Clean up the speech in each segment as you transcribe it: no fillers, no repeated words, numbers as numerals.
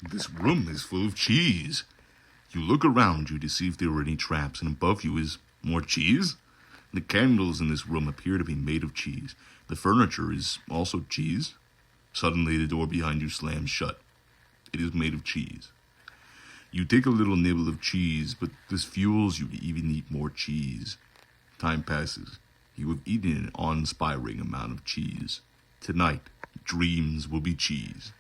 This room is full of cheese. You look around you to see if there are any traps, and above you is more cheese. The candles in this room appear to be made of cheese. The furniture is also cheese. Suddenly, the door behind you slams shut. It is made of cheese. You take a little nibble of cheese, but this fuels you to even eat more cheese. Time passes. You have eaten an awe-inspiring amount of cheese. Tonight, dreams will be cheese.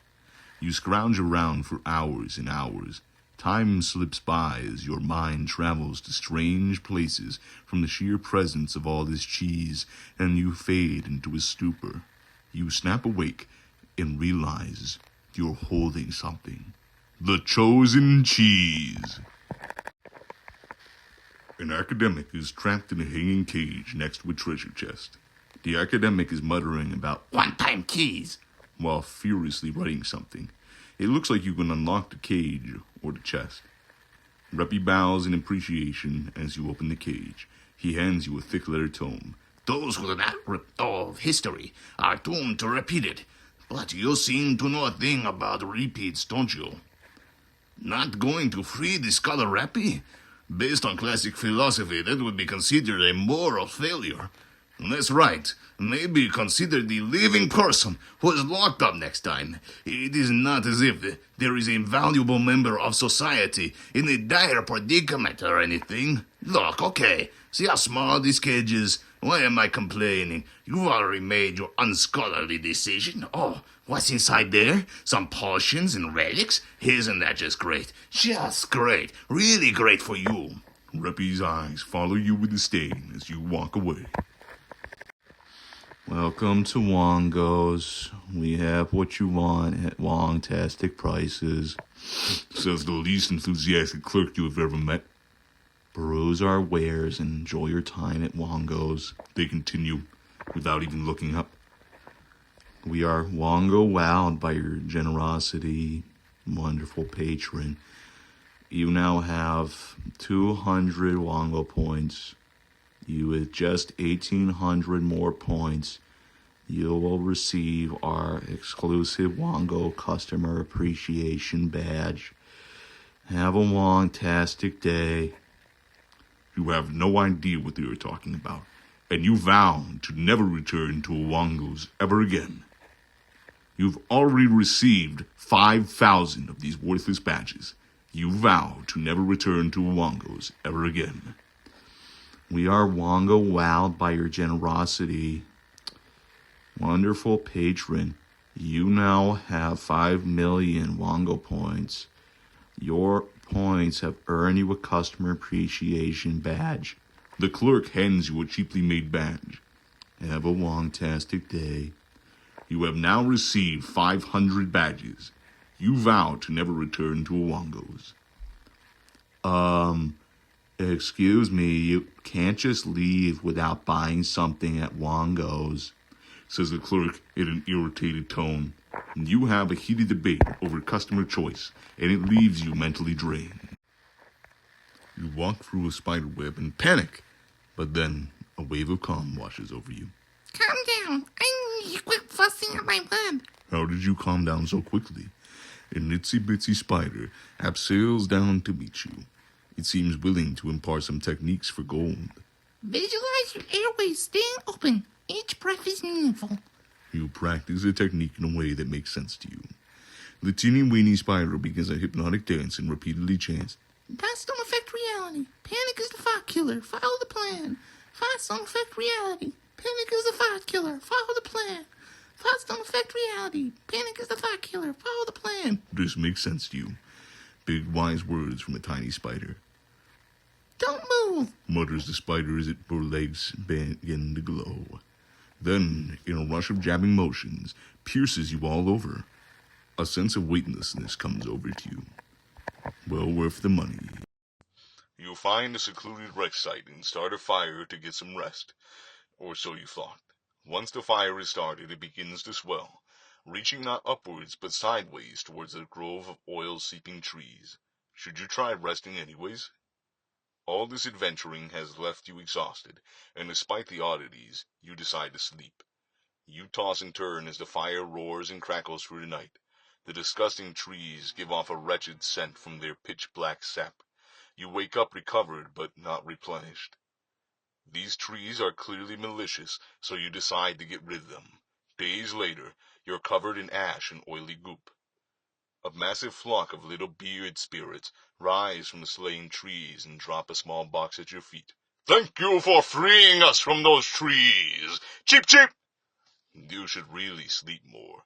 You scrounge around for hours and hours. Time slips by as your mind travels to strange places from the sheer presence of all this cheese, and you fade into a stupor. You snap awake and realize you're holding something. The chosen cheese. An academic is trapped in a hanging cage next to a treasure chest. The academic is muttering about one-time keys while furiously writing something. It looks like you can unlock the cage or the chest. Reppy bows in appreciation as you open the cage. He hands you a thick letter tome. Those who do not of history are doomed to repeat it. But you seem to know a thing about repeats, don't you? Not going to free the scholar Reppy? Based on classic philosophy, that would be considered a moral failure. That's right. Maybe consider the living person who is locked up next time. It is not as if there is a valuable member of society in a dire predicament or anything. Look, okay, see how small this cage is? Why am I complaining? You've already made your unscholarly decision. Oh, what's inside there? Some potions and relics? Isn't that just great? Just great. Really great for you. Reppy's eyes follow you with disdain as you walk away. Welcome to Wongo's. We have what you want at Wong-tastic prices, says the least enthusiastic clerk you have ever met. Peruse our wares and enjoy your time at Wongo's, they continue, without even looking up. We are Wongo wowed by your generosity, wonderful patron. You now have 200 Wongo points. You with just 1,800 more points, you will receive our exclusive Wongo Customer Appreciation Badge. Have a Wong-tastic day. You have no idea what they are talking about, and you vow to never return to a Wongo's ever again. You've already received 5,000 of these worthless badges. You vow to never return to a Wongo's ever again. We are Wongo wowed by your generosity. Wonderful patron, you now have 5 million Wongo points. Your points have earned you a customer appreciation badge. The clerk hands you a cheaply made badge. Have a Wong-tastic day. You have now received 500 badges. You vow to never return to a Wongo's. Excuse me, you can't just leave without buying something at Wongo's, says the clerk in an irritated tone. You have a heated debate over customer choice, and it leaves you mentally drained. You walk through a spider web and panic, but then a wave of calm washes over you. Calm down. I need you quit fussing at my web. How did you calm down so quickly? An itsy-bitsy spider abseils down to meet you. It seems willing to impart some techniques for gold. Visualize your airways staying open. Each breath is meaningful. You practice the technique in a way that makes sense to you. The teeny-weeny spider begins a hypnotic dance and repeatedly chants, Thoughts don't affect reality. Panic is the thought killer. Follow the plan. Thoughts don't affect reality. Panic is the thought killer. Follow the plan. Thoughts don't affect reality. Panic is the thought killer. Follow the plan. This makes sense to you. Big wise words from a tiny spider. Don't move, Mutters the spider as her legs begin to glow. Then, in a rush of jabbing motions, pierces you all over. A sense of weightlessness comes over to you. Well worth the money. You find a secluded rest site and start a fire to get some rest. Or so you thought. Once the fire is started, it begins to swell, reaching not upwards but sideways towards a grove of oil-seeping trees. Should you try resting anyways? All this adventuring has left you exhausted, and despite the oddities, you decide to sleep. You toss and turn as the fire roars and crackles through the night. The disgusting trees give off a wretched scent from their pitch-black sap. You wake up recovered, but not replenished. These trees are clearly malicious, so you decide to get rid of them. Days later, you're covered in ash and oily goop. A massive flock of little beard spirits rise from the slain trees and drop a small box at your feet. Thank you for freeing us from those trees. Cheep, cheep! You should really sleep more.